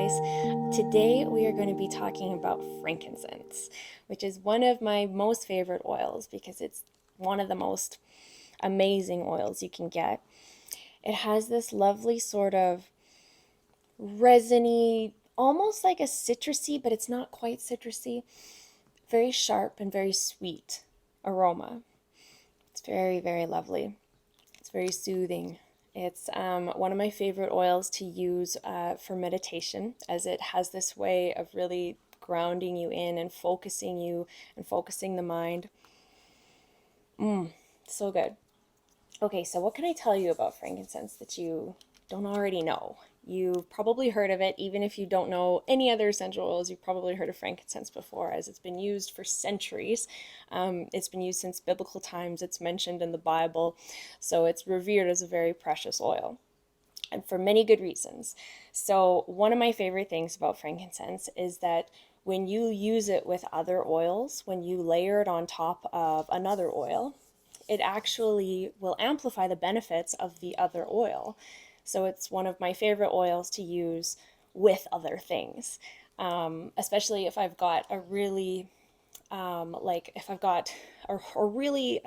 guys. Today we are going to be talking about frankincense, which is one of my most favorite oils because it's one of the most amazing oils you can get. It has this lovely sort of resiny, almost like a citrusy, but it's not quite citrusy, very sharp and very sweet aroma. It's very, very lovely. It's very soothing. It's one of my favorite oils to use for meditation, as it has this way of really grounding you in and focusing the mind. So good. Okay, so what can I tell you about frankincense that you don't already know? You've probably heard of it, even if you don't know any other essential oils, you've probably heard of frankincense before, as it's been used for centuries. It's been used since biblical times. It's mentioned in the Bible, so it's revered as a very precious oil, and for many good reasons. So one of my favorite things about frankincense is that when you use it with other oils, when you layer it on top of another oil, it actually will amplify the benefits of the other oil. So it's one of my favorite oils to use with other things, especially if I've got a really, if I've got a really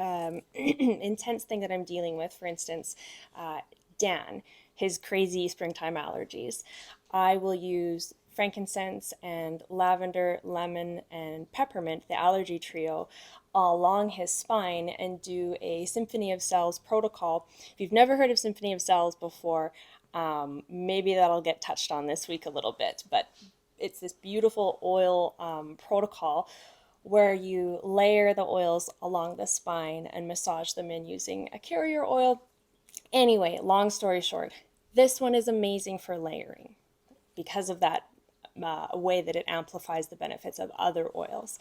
intense thing that I'm dealing with. For instance, Dan, his crazy springtime allergies. I will use frankincense and lavender, lemon, and peppermint, the allergy trio, along his spine and do a Symphony of Cells protocol. If you've never heard of Symphony of Cells before, maybe that'll get touched on this week a little bit, but it's this beautiful oil protocol where you layer the oils along the spine and massage them in using a carrier oil. Anyway, long story short, this one is amazing for layering because of that way that it amplifies the benefits of other oils,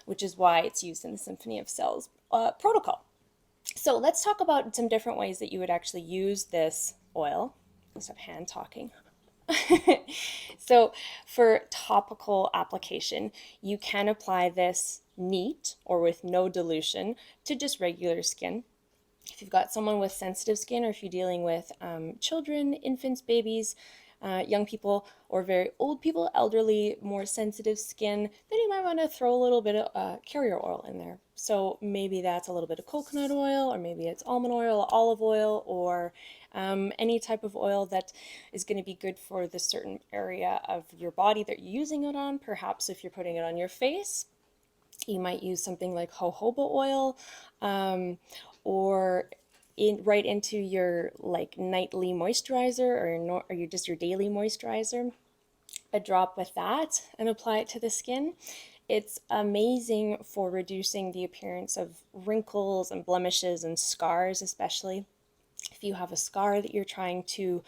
which is why it's used in the Symphony of Cells protocol. So let's talk about some different ways that you would actually use this oil. Let's have hand talking. So for topical application, you can apply this neat or with no dilution to just regular skin. If you've got someone with sensitive skin, or if you're dealing with children, infants, babies, young people, or very old people, elderly, more sensitive skin, then you might want to throw a little bit of carrier oil in there. So maybe that's a little bit of coconut oil, or maybe it's almond oil, olive oil, or any type of oil that is going to be good for the certain area of your body that you're using it on. Perhaps if you're putting it on your face, you might use something like jojoba oil, or right into your like nightly moisturizer, or just your daily moisturizer. A drop with that and apply it to the skin. It's amazing for reducing the appearance of wrinkles and blemishes and scars, especially if you have a scar that you're trying to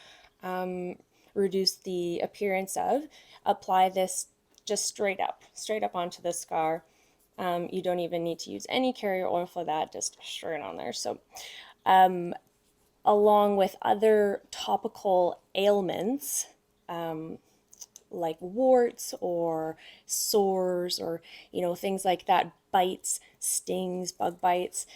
reduce the appearance of. Apply this just straight up onto the scar. You don't even need to use any carrier oil for that, just straight on there. So along with other topical ailments, like warts or sores, or things like that, bites, stings, bug bites,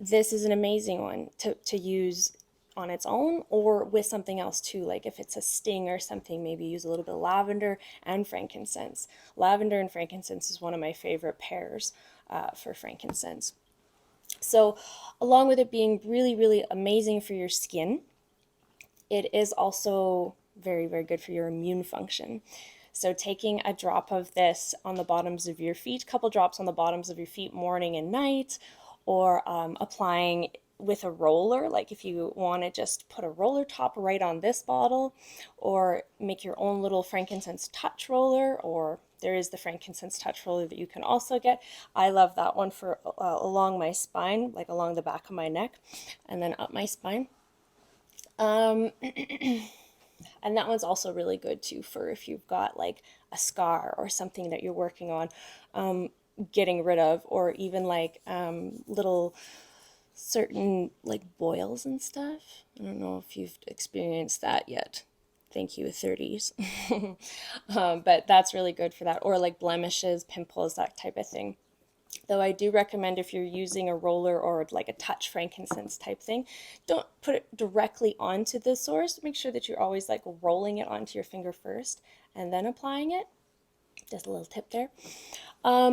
this is an amazing one to use on its own or with something else too. Like if it's a sting or something, maybe use a little bit of lavender and frankincense. Lavender and frankincense is one of my favorite pairs for frankincense. So along with it being really, really amazing for your skin, it is also very, very good for your immune function. So taking a drop of this on the bottoms of your feet, a couple drops on the bottoms of your feet morning and night, or applying with a roller, like if you want to just put a roller top right on this bottle, or make your own little frankincense touch roller, or there is the frankincense touch roller that you can also get. I love that one for along my spine, like along the back of my neck and then up my spine. And that one's also really good too for if you've got like a scar or something that you're working on getting rid of, or even like little certain like boils and stuff. I don't know if you've experienced that yet. Thank you, 30s. But that's really good for that. Or like blemishes, pimples, that type of thing. Though I do recommend if you're using a roller or like a touch frankincense type thing, don't put it directly onto the source. Make sure that you're always like rolling it onto your finger first and then applying it. Just a little tip there.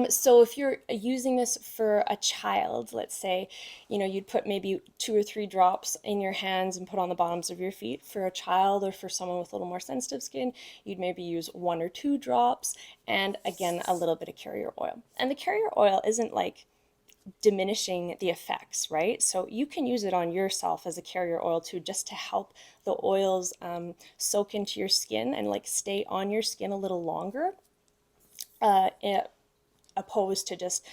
So if you're using this for a child, let's say, you'd put maybe 2 or 3 drops in your hands and put on the bottoms of your feet. For a child or for someone with a little more sensitive skin, you'd maybe use 1 or 2 drops, and again, a little bit of carrier oil. And the carrier oil isn't like diminishing the effects, right? So you can use it on yourself as a carrier oil too, just to help the oils soak into your skin and like stay on your skin a little longer. Opposed to just,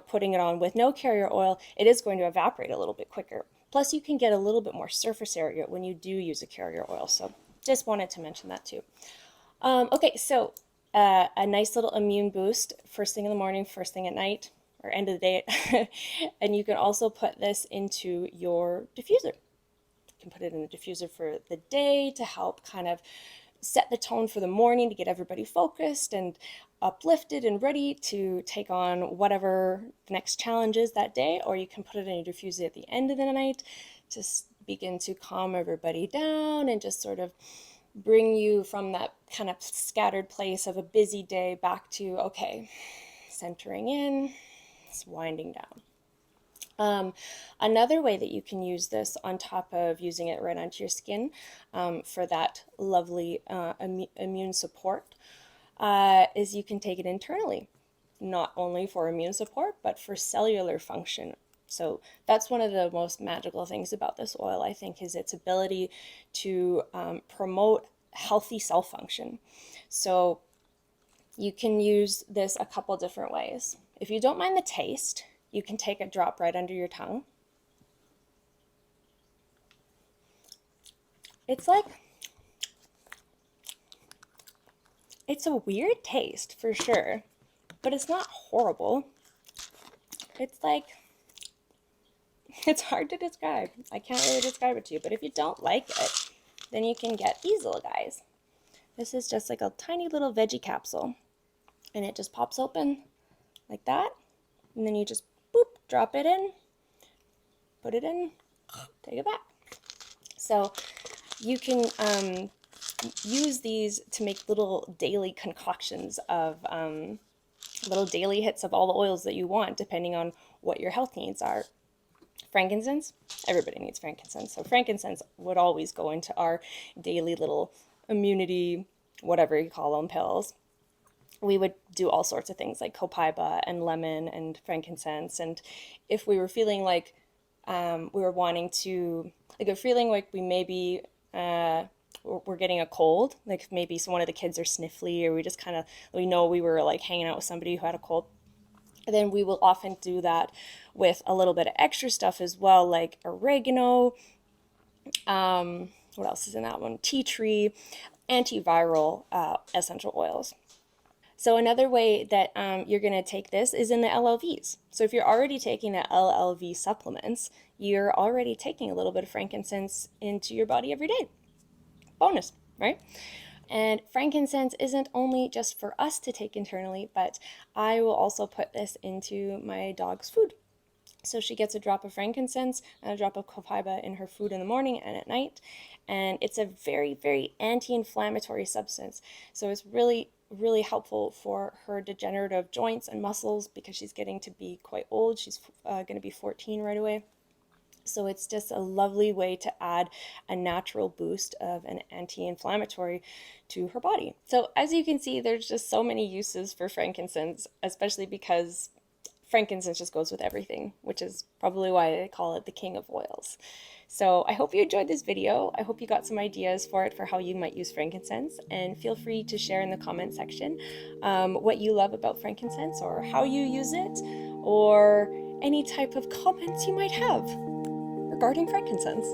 putting it on with no carrier oil, it is going to evaporate a little bit quicker. Plus, you can get a little bit more surface area when you do use a carrier oil. So just wanted to mention that too. Okay, so a nice little immune boost, first thing in the morning, first thing at night, or end of the day. And you can also put this into your diffuser. You can put it in the diffuser for the day to help kind of set the tone for the morning, to get everybody focused and uplifted and ready to take on whatever the next challenge is that day. Or you can put it in your diffuser at the end of the night to begin to calm everybody down and just sort of bring you from that kind of scattered place of a busy day back to, okay, centering in, it's winding down. Another way that you can use this on top of using it right onto your skin for that lovely immune support is you can take it internally, not only for immune support, but for cellular function. So that's one of the most magical things about this oil, I think, is its ability to promote healthy cell function. So you can use this a couple different ways. If you don't mind the taste, you can take a drop right under your tongue. It's a weird taste for sure, but it's not horrible. It's hard to describe. I can't really describe it to you, but if you don't like it, then you can get these little guys. This is just like a tiny little veggie capsule, and it just pops open like that, and then you just boop, drop it in, put it in, take it back. So you can use these to make little daily concoctions of little daily hits of all the oils that you want, depending on what your health needs are. Frankincense, everybody needs frankincense. So frankincense would always go into our daily little immunity, whatever you call them, pills. We would do all sorts of things like copaiba and lemon and frankincense. And if we were feeling like we were wanting to, like a feeling like we maybe we're getting a cold, like maybe one of the kids are sniffly, or we just kind of, we know we were like hanging out with somebody who had a cold, then we will often do that with a little bit of extra stuff as well, like oregano, what else is in that one? Tea tree, antiviral essential oils. So another way that you're going to take this is in the LLVs. So if you're already taking the LLV supplements, you're already taking a little bit of frankincense into your body every day. Bonus, right? And frankincense isn't only just for us to take internally, but I will also put this into my dog's food. So she gets a drop of frankincense and a drop of copaiba in her food in the morning and at night. And it's a very, very anti-inflammatory substance. So it's really, really helpful for her degenerative joints and muscles because she's getting to be quite old. She's going to be 14 right away. So it's just a lovely way to add a natural boost of an anti-inflammatory to her body. So as you can see, there's just so many uses for frankincense, especially because frankincense just goes with everything, which is probably why they call it the king of oils. So I hope you enjoyed this video. I hope you got some ideas for it for how you might use frankincense, and feel free to share in the comment section what you love about frankincense or how you use it, or any type of comments you might have regarding frankincense.